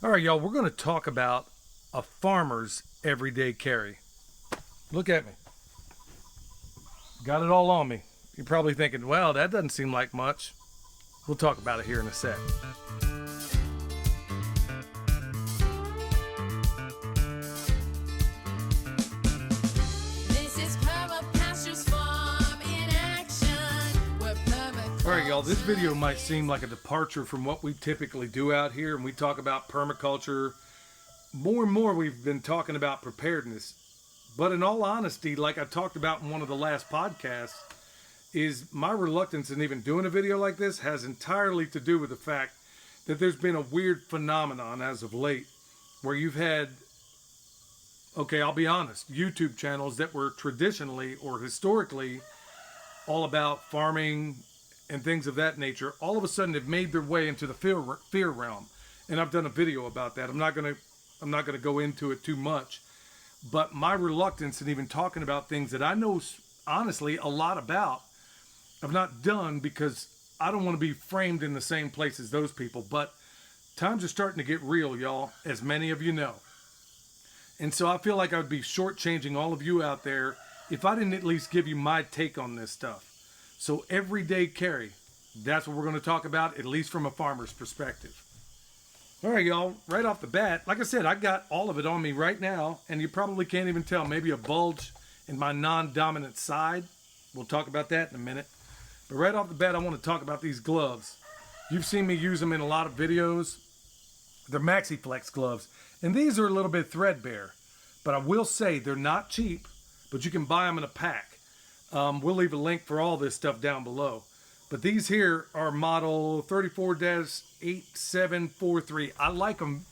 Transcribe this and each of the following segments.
All right, y'all, we're going to talk about a farmer's everyday carry. Look at me. Got it all on me. You're probably thinking, well, that doesn't seem like much. We'll talk about it here in a sec. This is Perma Pastures Farm in action. We're Perma. All right, y'all, this video might seem like a departure from what we typically do out here, and we talk about permaculture. More and more, we've been talking about preparedness. But in all honesty, like I talked about in one of the last podcasts, is my reluctance in even doing a video like this has entirely to do with the fact that there's been a weird phenomenon as of late where you've had, okay, I'll be honest, YouTube channels that were traditionally or historically all about farming and things of that nature, all of a sudden have made their way into the fear realm. And I've done a video about that. I'm not gonna go into it too much, but my reluctance in even talking about things that I know honestly a lot about, I've not done because I don't want to be framed in the same place as those people. But times are starting to get real, y'all, as many of you know. And so I feel like I would be shortchanging all of you out there if I didn't at least give you my take on this stuff. So everyday carry, that's what we're going to talk about, at least from a farmer's perspective. All right, y'all, right off the bat, like I said, I got all of it on me right now, and you probably can't even tell. Maybe a bulge in my non-dominant side. We'll talk about that in a minute. But right off the bat, I want to talk about these gloves. You've seen me use them in a lot of videos. They're Maxi Flex gloves, and these are a little bit threadbare. But I will say they're not cheap, but you can buy them in a pack. We'll leave a link for all this stuff down below. But these here are model 34-8743. I like them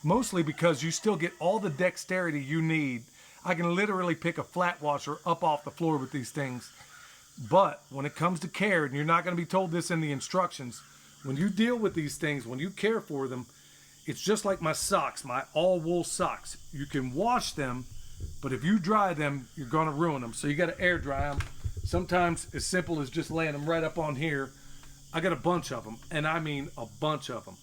mostly because you still get all the dexterity you need. I can literally pick a flat washer up off the floor with these things. But when it comes to care, and you're not going to be told this in the instructions, when you deal with these things, when you care for them, it's just like my socks, my all wool socks. You can wash them, but if you dry them, you're going to ruin them. So you got to air dry them. Sometimes as simple as just laying them right up on here. I got a bunch of them, and I mean a bunch of them.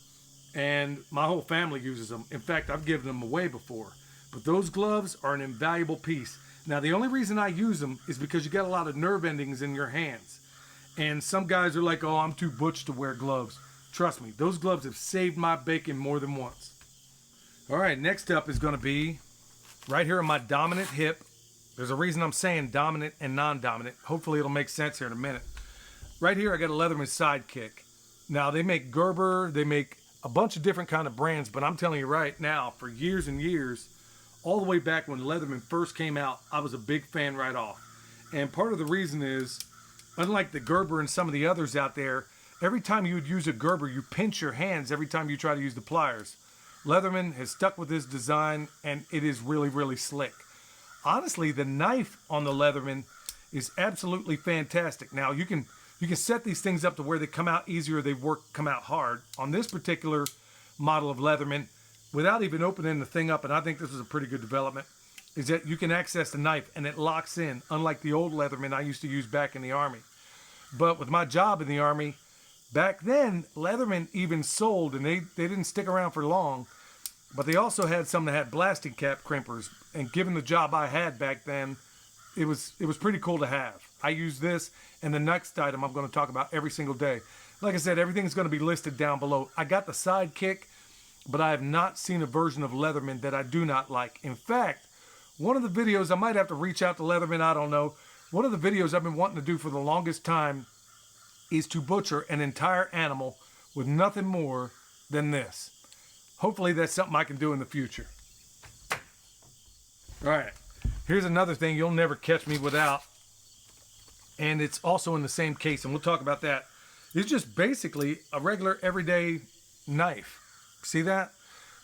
And my whole family uses them. In fact, I've given them away before. But those gloves are an invaluable piece. Now, the only reason I use them is because you got a lot of nerve endings in your hands. And some guys are like, oh, I'm too butch to wear gloves. Trust me, those gloves have saved my bacon more than once. All right, next up is going to be right here on my dominant hip. There's a reason I'm saying dominant and non-dominant. Hopefully it'll make sense here in a minute. Right here, I got a Leatherman Sidekick. Now, they make Gerber, they make a bunch of different kind of brands, but I'm telling you right now, for years and years, all the way back when Leatherman first came out, I was a big fan right off. And part of the reason is, unlike the Gerber and some of the others out there, every time you would use a Gerber, you pinch your hands every time you try to use the pliers. Leatherman has stuck with this design, and it is really, really slick. Honestly, the knife on the Leatherman is absolutely fantastic. Now, you can set these things up to where they come out easier, they come out hard. On this particular model of Leatherman, without even opening the thing up, and I think this is a pretty good development, is that you can access the knife and it locks in, unlike the old Leatherman I used to use back in the Army. But with my job in the Army, back then, Leatherman even sold, and they didn't stick around for long, but they also had some that had blasting cap crimpers, and given the job I had back then, it was pretty cool to have. I use this, and the next item I'm going to talk about every single day. Like I said, everything's going to be listed down below. I got the Sidekick, but I have not seen a version of Leatherman that I do not like. In fact, one of the videos, I might have to reach out to Leatherman, I don't know. One of the videos I've been wanting to do for the longest time is to butcher an entire animal with nothing more than this. Hopefully that's something I can do in the future. All right, here's another thing you'll never catch me without. And it's also in the same case, and we'll talk about that. It's just basically a regular everyday knife. See that?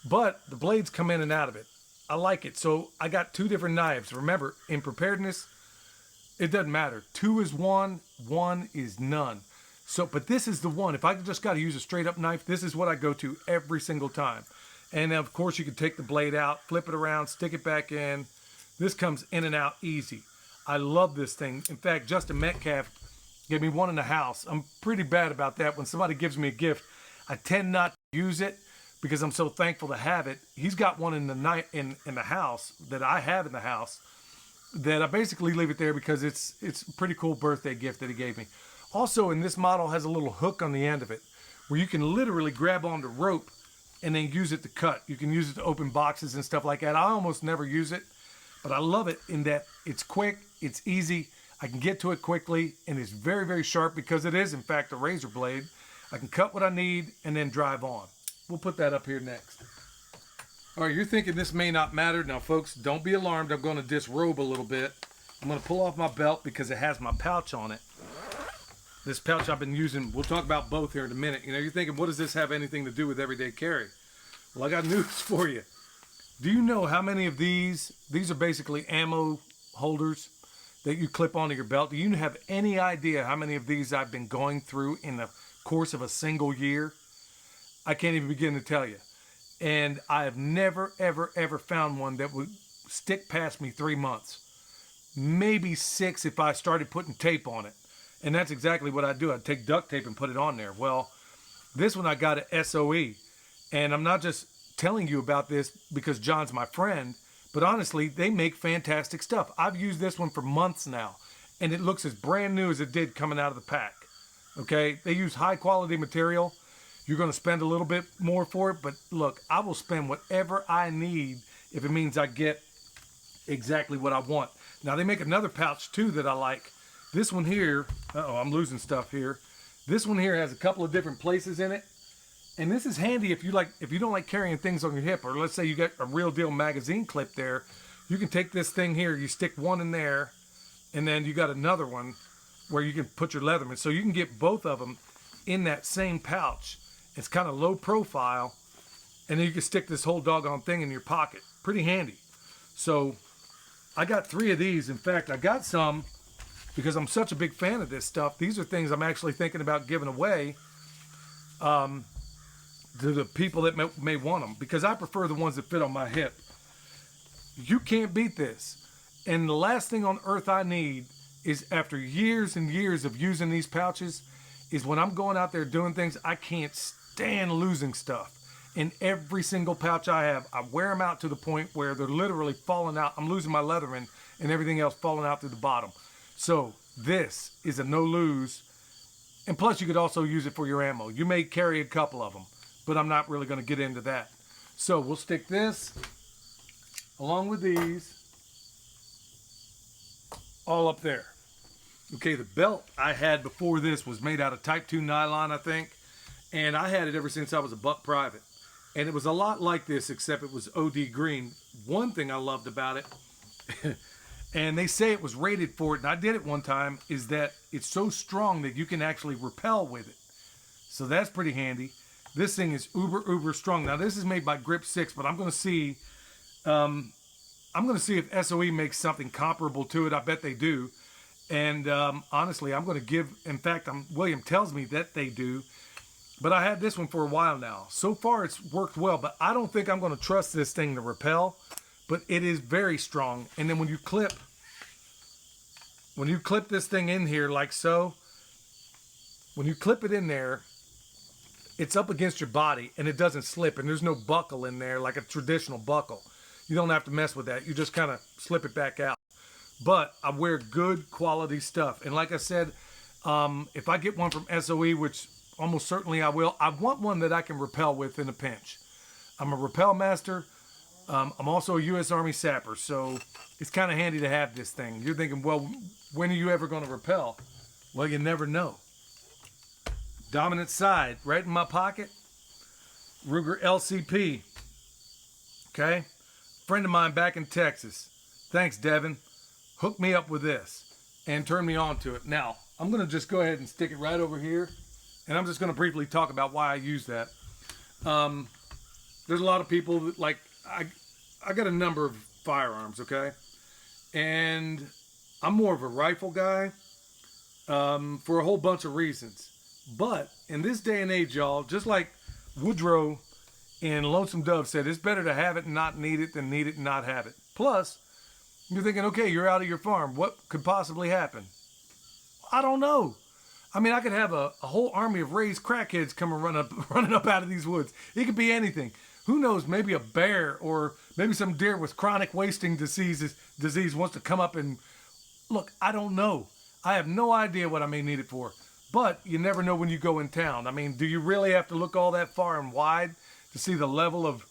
But the blades come in and out of it. I like it. So I got two different knives. Remember, in preparedness, it doesn't matter. Two is one is none. So, but this is the one. If I just got to use a straight up knife, this is what I go to every single time. And of course, you can take the blade out, flip it around, stick it back in. This comes in and out easy. I love this thing. In fact, Justin Metcalf gave me one in the house. I'm pretty bad about that. When somebody gives me a gift, I tend not to use it. because I'm so thankful to have it. He's got one in the night in the house that I have in the house that I basically leave it there because it's a pretty cool birthday gift that he gave me. Also, in this model has a little hook on the end of it where you can literally grab onto rope and then use it to cut. You can use it to open boxes and stuff like that. I almost never use it, but I love it in that it's quick, it's easy, I can get to it quickly, and it's very, very sharp because it is, in fact, a razor blade. I can cut what I need and then drive on. We'll put that up here next. All right, you're thinking this may not matter. Now, folks, don't be alarmed. I'm going to disrobe a little bit. I'm going to pull off my belt because it has my pouch on it. This pouch I've been using, we'll talk about both here in a minute. You know, you're thinking, what does this have anything to do with everyday carry? Well, I got news for you. Do you know how many of these are basically ammo holders that you clip onto your belt? Do you have any idea how many of these I've been going through in the course of a single year? I can't even begin to tell you. And I have never, ever, ever found one that would stick past me 3 months. Maybe 6 if I started putting tape on it. And that's exactly what I do. I'd take duct tape and put it on there. Well, this one I got at SOE. And I'm not just telling you about this because John's my friend, but honestly, they make fantastic stuff. I've used this one for months now, and it looks as brand new as it did coming out of the pack. Okay? They use high quality material. You're going to spend a little bit more for it, but look, I will spend whatever I need if it means I get exactly what I want. Now, they make another pouch too that I like. This one here, I'm losing stuff here. This one here has a couple of different places in it. And this is handy if you don't like carrying things on your hip, or let's say you got a real deal magazine clip there. You can take this thing here, you stick one in there, and then you got another one where you can put your Leatherman. So you can get both of them in that same pouch. It's kind of low profile, and then you can stick this whole doggone thing in your pocket. Pretty handy. So I got 3 of these. In fact, I got some because I'm such a big fan of this stuff. These are things I'm actually thinking about giving away to the people that may want them, because I prefer the ones that fit on my hip. You can't beat this. And the last thing on earth I need is, after years and years of using these pouches, is when I'm going out there doing things, I can't stand losing stuff. In every single pouch I have, I wear them out to the point where they're literally falling out. I'm losing my Leatherman and everything else falling out through the bottom. So this is a no lose. And plus, you could also use it for your ammo. You may carry a couple of them, but I'm not really going to get into that. So we'll stick this along with these all up there. Okay, the belt I had before this was made out of Type 2 nylon, I think. And I had it ever since I was a buck private. And it was a lot like this, except it was OD green. One thing I loved about it, and they say it was rated for it, and I did it one time, is that it's so strong that you can actually rappel with it. So that's pretty handy. This thing is uber strong. Now, this is made by Grip6, but I'm going to see if SOE makes something comparable to it. I bet they do. And honestly, I'm going to give, in fact, William tells me that they do. But I had this one for a while now. So far, it's worked well, but I don't think I'm going to trust this thing to rappel. But it is very strong. And then when you clip this thing in here like so, when you clip it in there, it's up against your body and it doesn't slip, and there's no buckle in there like a traditional buckle. You don't have to mess with that. You just kind of slip it back out. But I wear good quality stuff. And like I said, if I get one from SOE, which almost certainly I will, I want one that I can rappel with in a pinch. I'm a rappel master. I'm also a U.S. Army sapper, so it's kind of handy to have this thing. You're thinking, well, when are you ever going to rappel? Well, you never know. Dominant side, right in my pocket. Ruger LCP. Okay? Friend of mine back in Texas. Thanks, Devin. Hooked me up with this and turned me on to it. Now, I'm going to just go ahead and stick it right over here, and I'm just going to briefly talk about why I use that. There's a lot of people that, like, I got a number of firearms, okay? And I'm more of a rifle guy for a whole bunch of reasons. But in this day and age, y'all, just like Woodrow and Lonesome Dove said, it's better to have it and not need it than need it and not have it. Plus, you're thinking, okay, you're out of your farm. What could possibly happen? I don't know. I mean, I could have a whole army of raised crackheads come and running up out of these woods. It could be anything. Who knows? Maybe a bear or maybe some deer with chronic wasting disease wants to come up and look. I don't know. I have no idea what I may need it for. But you never know when you go in town. I mean, do you really have to look all that far and wide to see the level of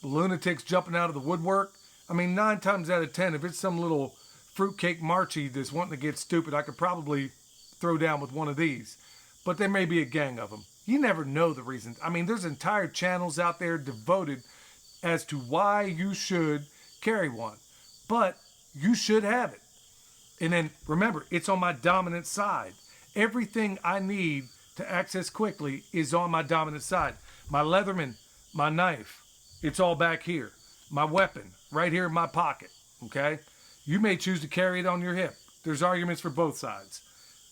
lunatics jumping out of the woodwork? I mean, 9 times out of 10, if it's some little fruitcake Marchie that's wanting to get stupid, I could probably throw down with one of these. But there may be a gang of them. You never know the reasons. I mean, there's entire channels out there devoted as to why you should carry one. But you should have it. And then remember, it's on my dominant side. Everything I need to access quickly is on my dominant side. My Leatherman, my knife, it's all back here. My weapon, right here in my pocket, okay? You may choose to carry it on your hip. There's arguments for both sides.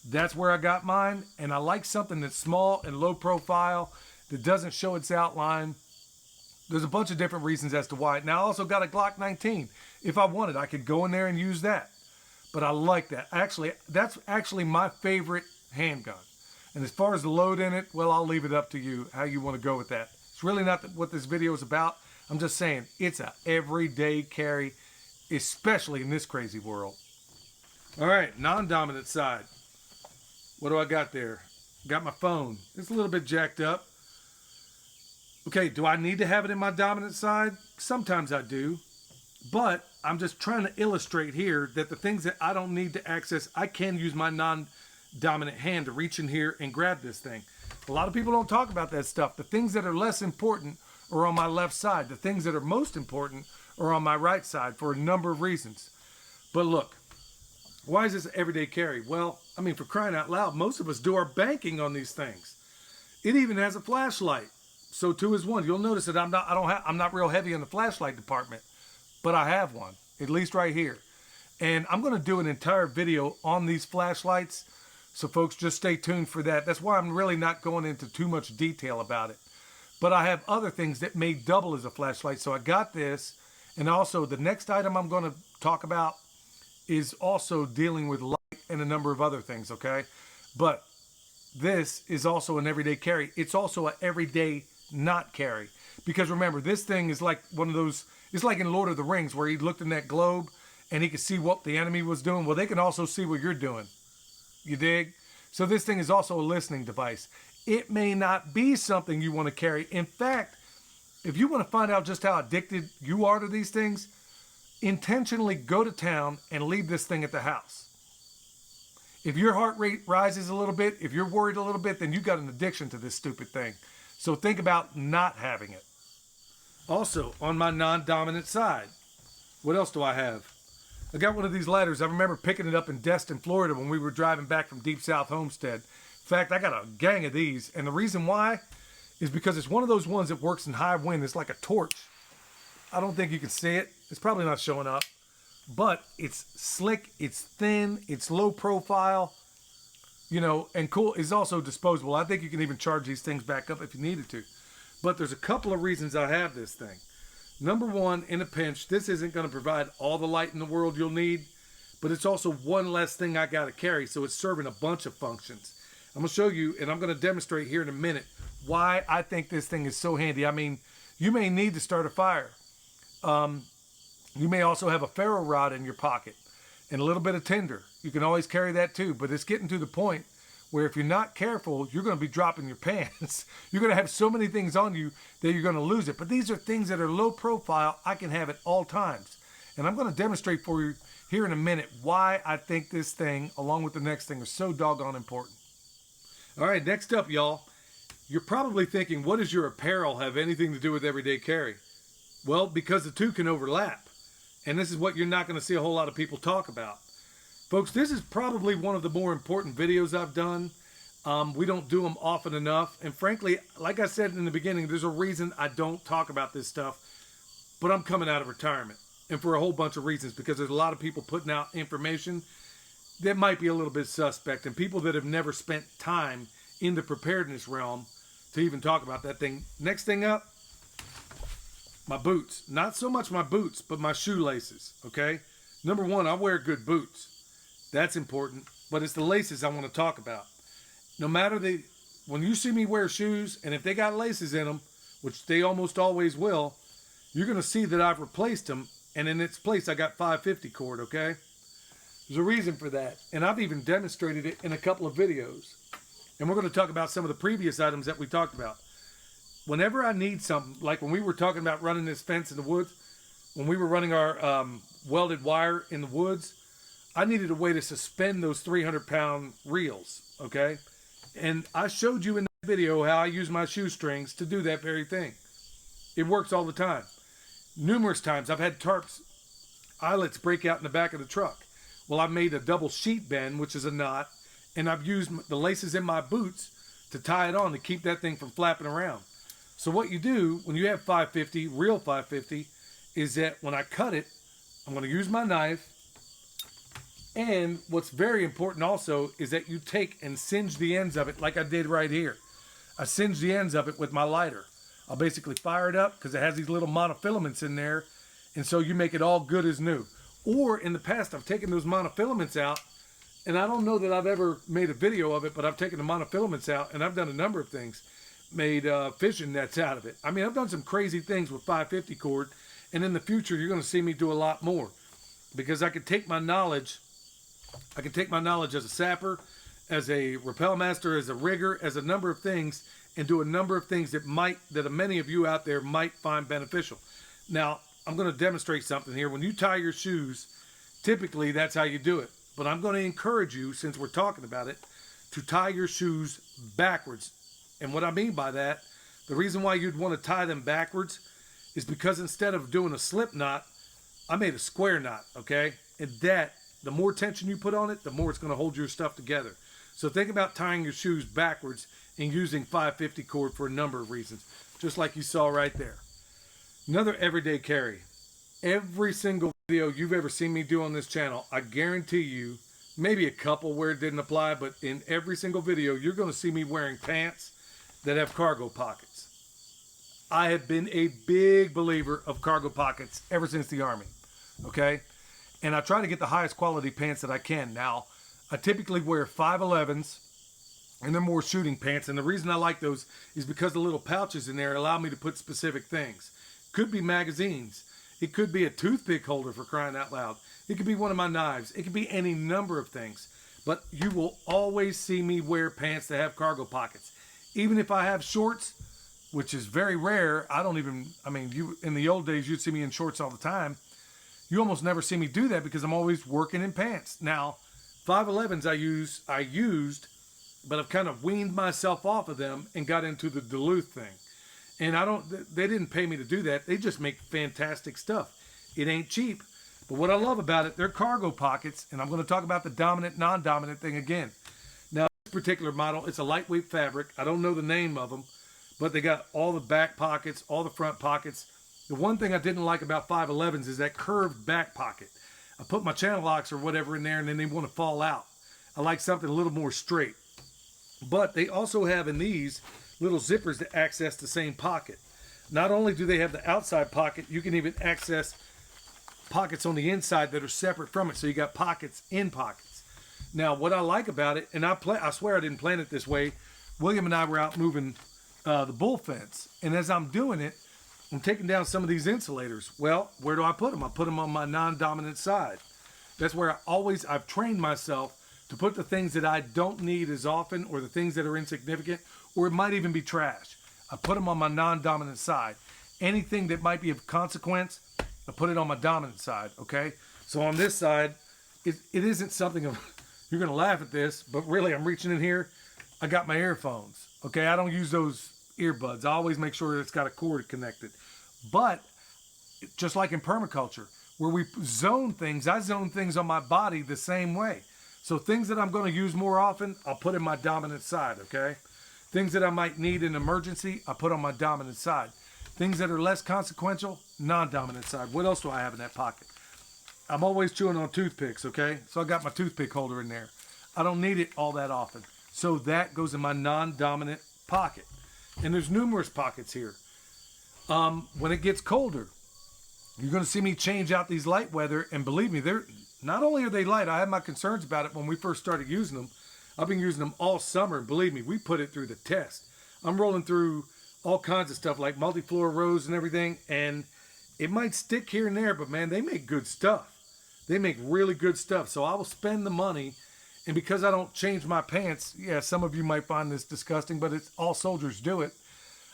That's where I got mine, and I like something that's small and low profile, that doesn't show its outline. There's a bunch of different reasons as to why. Now, I also got a Glock 19. If I wanted, I could go in there and use that. But I like that. Actually, that's actually my favorite handgun. And as far as the load in it, well, I'll leave it up to you how you want to go with that. It's really not what this video is about. I'm just saying it's a everyday carry, especially in this crazy world. All right, non-dominant side. What do I got there? Got my phone. It's a little bit jacked up. Okay, do I need to have it in my dominant side? Sometimes I do. But I'm just trying to illustrate here that the things that I don't need to access, I can use my non-dominant hand to reach in here and grab this thing. A lot of people don't talk about that stuff. The things that are less important are on my left side. The things that are most important are on my right side for a number of reasons. But look, why is this an everyday carry? Well, I mean, for crying out loud, most of us do our banking on these things. It even has a flashlight. So 2 is 1. You'll notice that I'm not real heavy in the flashlight department, but I have one, at least right here. And I'm going to do an entire video on these flashlights. So folks, just stay tuned for that. That's why I'm really not going into too much detail about it. But I have other things that may double as a flashlight. So I got this. And also the next item I'm going to talk about is also dealing with light and a number of other things, okay? But this is also an everyday carry. It's also an everyday not carry. Because remember, this thing is like one of those, it's like in Lord of the Rings where he looked in that globe and he could see what the enemy was doing. Well, they can also see what you're doing. You dig? So this thing is also a listening device. It may not be something you want to carry. In fact, if you want to find out just how addicted you are to these things, intentionally go to town and leave this thing at the house. If your heart rate rises a little bit, if you're worried a little bit, then you got an addiction to this stupid thing. So think about not having it. Also, on my non-dominant side, what else do I have? I got one of these ladders. I remember picking it up in Destin, Florida when we were driving back from Deep South Homestead. In fact, I got a gang of these. And the reason why is because it's one of those ones that works in high wind. It's like a torch. I don't think you can see it. It's probably not showing up. But it's slick, it's thin, it's low profile, you know, and cool. It's also disposable. I think you can even charge these things back up if you needed to. But there's a couple of reasons I have this thing. Number one, in a pinch, this isn't going to provide all the light in the world you'll need, but it's also one less thing I got to carry, so it's serving a bunch of functions. I'm going to show you, and I'm going to demonstrate here in a minute, why I think this thing is so handy. I mean, you may need to start a fire. You may also have a ferro rod in your pocket and a little bit of tinder. You can always carry that too, but it's getting to the point where if you're not careful, you're going to be dropping your pants. You're going to have so many things on you that you're going to lose it. But these are things that are low profile. I can have at all times. And I'm going to demonstrate for you here in a minute why I think this thing, along with the next thing, is so doggone important. All right, next up, y'all. You're probably thinking, what does your apparel have anything to do with everyday carry? Well, because the two can overlap. And this is what you're not going to see a whole lot of people talk about. Folks, this is probably one of the more important videos I've done. We don't do them often enough. And frankly, like I said in the beginning, there's a reason I don't talk about this stuff. But I'm coming out of retirement. And for a whole bunch of reasons. Because there's a lot of people putting out information that might be a little bit suspect. And people that have never spent time in the preparedness realm to even talk about that thing. Next thing up, my boots. Not so much my boots, but my shoelaces, okay? Number one, I wear good boots. That's important, but it's the laces I want to talk about. no matter when you see me wear shoes, and if they got laces in them, which they almost always will, you're going to see that I've replaced them, and in its place I got 550 cord, okay? There's a reason for that, and I've even demonstrated it in a couple of videos. And we're going to talk about some of the previous items that we talked about. Whenever I need something, like when we were talking about running this fence in the woods, when we were running our welded wire in the woods, I needed a way to suspend those 300-pound reels, okay? And I showed you in that video how I use my shoestrings to do that very thing. It works all the time. Numerous times I've had tarps eyelets break out in the back of the truck. Well, I made a double sheet bend, which is a knot, and I've used the laces in my boots to tie it on to keep that thing from flapping around. So what you do when you have 550, real 550, is that when I cut it, I'm going to use my knife. And what's very important also is that you take and singe the ends of it like I did right here. I singe the ends of it with my lighter. I'll basically fire it up because it has these little monofilaments in there. And so you make it all good as new. Or in the past, I've taken those monofilaments out, and I don't know that I've ever made a video of it, but I've taken the monofilaments out, and I've done a number of things. Made fishing nets out of it. I mean, I've done some crazy things with 550 cord, and in the future, you're going to see me do a lot more. Because I can take my knowledge as a sapper, as a rappel master, as a rigger, as a number of things, and do a number of things that many of you out there might find beneficial. Now, I'm going to demonstrate something here. When you tie your shoes, typically that's how you do it. But I'm going to encourage you, since we're talking about it, to tie your shoes backwards. And what I mean by that, the reason why you'd want to tie them backwards is because instead of doing a slip knot, I made a square knot, okay? And that, the more tension you put on it, the more it's going to hold your stuff together. So think about tying your shoes backwards and using 550 cord for a number of reasons, just like you saw right there. Another everyday carry. Every single video you've ever seen me do on this channel, I guarantee you, maybe a couple where it didn't apply, but in every single video, you're going to see me wearing pants that have cargo pockets. I have been a big believer of cargo pockets ever since the Army, okay? And I try to get the highest quality pants that I can. Now, I typically wear 511s, and they're more shooting pants. And the reason I like those is because the little pouches in there allow me to put specific things. Could be magazines. It could be a toothpick holder, for crying out loud. It could be one of my knives. It could be any number of things. But you will always see me wear pants that have cargo pockets. Even if I have shorts, which is very rare. In the old days, you'd see me in shorts all the time. You almost never see me do that because I'm always working in pants. Now, 511s I used, but I've kind of weaned myself off of them and got into the Duluth thing. And they didn't pay me to do that. They just make fantastic stuff. It ain't cheap. But what I love about it, they're cargo pockets, and I'm going to talk about the dominant, non-dominant thing again. Now, this particular model, it's a lightweight fabric. I don't know the name of them, but they got all the back pockets, all the front pockets. The one thing I didn't like about 511s is that curved back pocket. I put my channel locks or whatever in there, and then they want to fall out. I like something a little more straight. But they also have in these little zippers to access the same pocket. Not only do they have the outside pocket, you can even access pockets on the inside that are separate from it. So you got pockets in pockets. Now, what I like about it, and I swear I didn't plan it this way. William and I were out moving the bull fence. And as I'm doing it, I'm taking down some of these insulators. Well, where do I put them? I put them on my non-dominant side. That's where I've trained myself to put the things that I don't need as often, or the things that are insignificant, or it might even be trash. I put them on my non-dominant side. Anything that might be of consequence, I put it on my dominant side, okay? So on this side, it isn't something of, you're going to laugh at this, but really I'm reaching in here, I got my earphones, okay? I don't use those earbuds. I always make sure that it's got a cord connected. But just like in permaculture, where we zone things, I zone things on my body the same way. So things that I'm going to use more often, I'll put in my dominant side, okay? Things that I might need in emergency, I put on my dominant side. Things that are less consequential, non-dominant side. What else do I have in that pocket? I'm always chewing on toothpicks, okay? So I got my toothpick holder in there. I don't need it all that often. So that goes in my non-dominant pocket. And there's numerous pockets here. When it gets colder, you're going to see me change out these light weather. And believe me, not only are they light, I had my concerns about it when we first started using them. I've been using them all summer, and believe me, we put it through the test. I'm rolling through all kinds of stuff like multi-floor rows and everything, and it might stick here and there, but man, they make good stuff. They make really good stuff. So I will spend the money, and because I don't change my pants, yeah, some of you might find this disgusting, but it's all soldiers do it.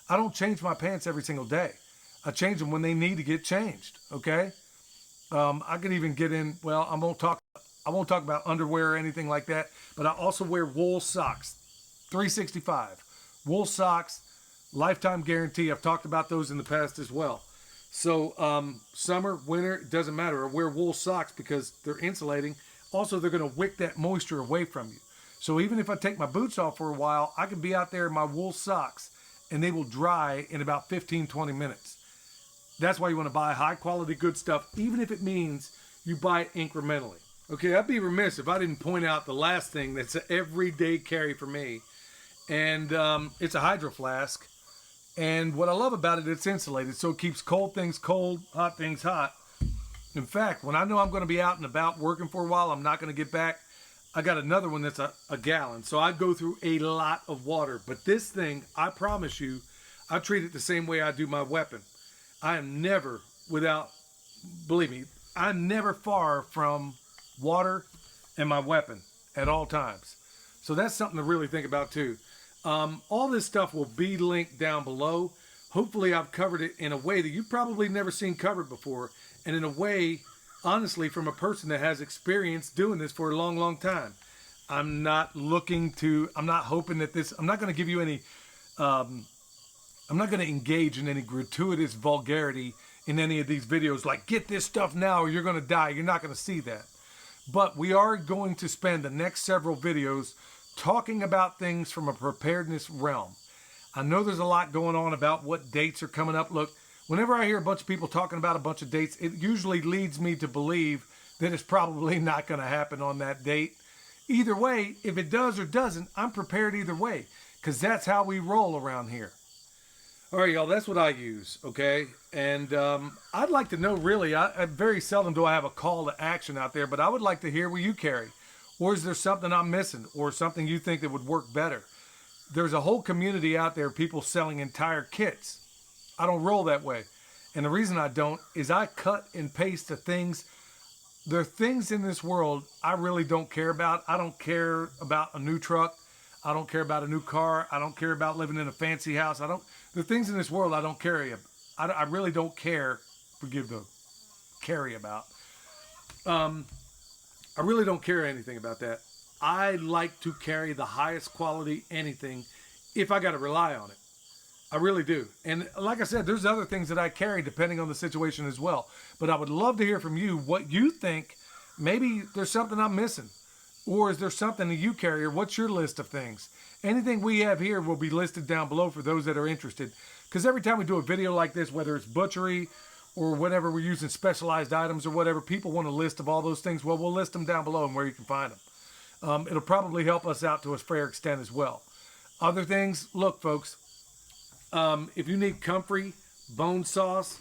I don't change my pants every single day. I change them when they need to get changed. Okay. I could even get in. Well, I won't talk about underwear or anything like that. But I also wear wool socks, 365 wool socks, lifetime guarantee. I've talked about those in the past as well. So summer, winter, it doesn't matter. I wear wool socks because they're insulating. Also, they're going to wick that moisture away from you. So even if I take my boots off for a while, I can be out there in my wool socks and they will dry in about 15, 20 minutes. That's why you want to buy high quality, good stuff, even if it means you buy it incrementally. Okay, I'd be remiss if I didn't point out the last thing that's an everyday carry for me. And it's a hydro flask. And what I love about it, it's insulated, so it keeps cold things cold, hot things hot. In fact, when I know I'm going to be out and about working for a while, I'm not going to get back, I got another one that's a gallon. So I go through a lot of water. But this thing, I promise you, I treat it the same way I do my weapon. I am never without, believe me, I'm never far from water and my weapon at all times. So that's something to really think about too. All this stuff will be linked down below. Hopefully I've covered it in a way that you've probably never seen covered before. And in a way, honestly, from a person that has experience doing this for a long, long time. I'm not hoping that this, I'm not going to give you any, I'm not going to engage in any gratuitous vulgarity in any of these videos like get this stuff now or you're going to die. You're not going to see that. But we are going to spend the next several videos talking about things from a preparedness realm. I know there's a lot going on about what dates are coming up. Look, whenever I hear a bunch of people talking about a bunch of dates, it usually leads me to believe that it's probably not going to happen on that date. Either way, if it does or doesn't, I'm prepared either way because that's how we roll around here. All right, y'all, that's what I use, okay? And I'd like to know, really, I very seldom do I have a call to action out there, but I would like to hear what you carry. Or is there something I'm missing or something you think that would work better? There's a whole community out there, people selling entire kits. I don't roll that way. And the reason I don't is I cut and paste the things. There are things in this world I really don't care about. I don't care about a new truck. I don't care about a new car. I don't care about living in a fancy house. There are things in this world I don't carry. I really don't care. Forgive the carry about. I really don't care anything about that. I like to carry the highest quality anything if I got to rely on it. I really do. And like I said, there's other things that I carry depending on the situation as well. But I would love to hear from you what you think. Maybe there's something I'm missing. Or is there something that you carry? Or what's your list of things? Anything we have here will be listed down below for those that are interested. Because every time we do a video like this, whether it's butchery or whatever, we're using specialized items or whatever, people want a list of all those things. Well, we'll list them down below and where you can find them. It'll probably help us out to a fair extent as well. Other things, look, folks, if you need comfrey, bone sauce,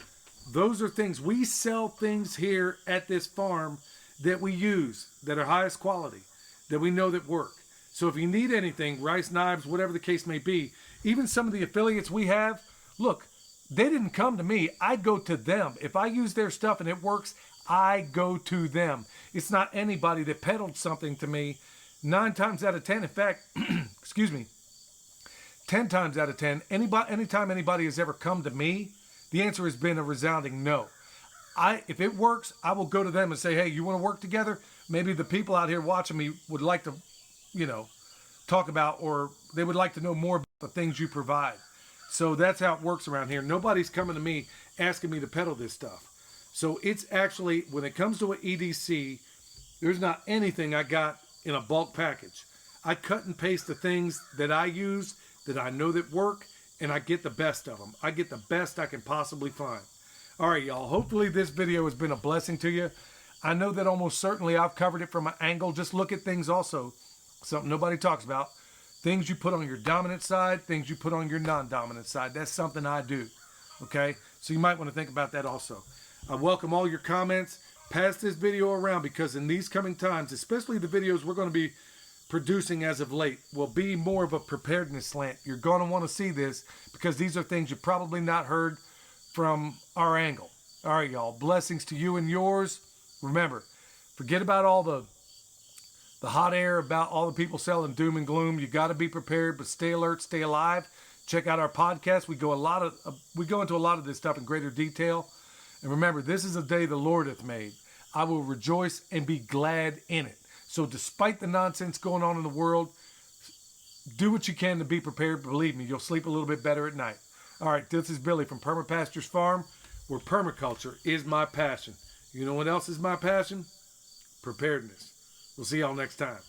those are things. We sell things here at this farm that we use that are highest quality, that we know that work. So if you need anything, rice knives, whatever the case may be, even some of the affiliates we have, look, they didn't come to me. I go to them. If I use their stuff and it works, I go to them. It's not anybody that peddled something to me 9 times out of 10. In fact, excuse me, 10 times out of 10, anytime anybody has ever come to me, the answer has been a resounding no. If it works, I will go to them and say, hey, you want to work together? Maybe the people out here watching me would like to, talk about, or they would like to know more about the things you provide. So that's how it works around here. Nobody's coming to me asking me to peddle this stuff. So it's actually, when it comes to an EDC, there's not anything I got in a bulk package. I cut and paste the things that I use, that I know that work, and I get the best of them. I get the best I can possibly find. All right, y'all. Hopefully this video has been a blessing to you. I know that almost certainly I've covered it from an angle. Just look at things also, something nobody talks about. Things you put on your dominant side, things you put on your non-dominant side. That's something I do, okay? So you might want to think about that also. I welcome all your comments. Pass this video around because in these coming times, especially the videos we're going to be producing as of late will be more of a preparedness slant. You're going to want to see this because these are things you probably not heard from our angle. All right, y'all. Blessings to you and yours. Remember, forget about all the hot air about all the people selling doom and gloom. You got to be prepared, but stay alert, stay alive. Check out our podcast. We go into a lot of this stuff in greater detail. And remember, this is a day the Lord hath made. I will rejoice and be glad in it. So despite the nonsense going on in the world, do what you can to be prepared. Believe me, you'll sleep a little bit better at night. All right, this is Billy from Perma Pastures Farm, where permaculture is my passion. You know what else is my passion? Preparedness. We'll see y'all next time.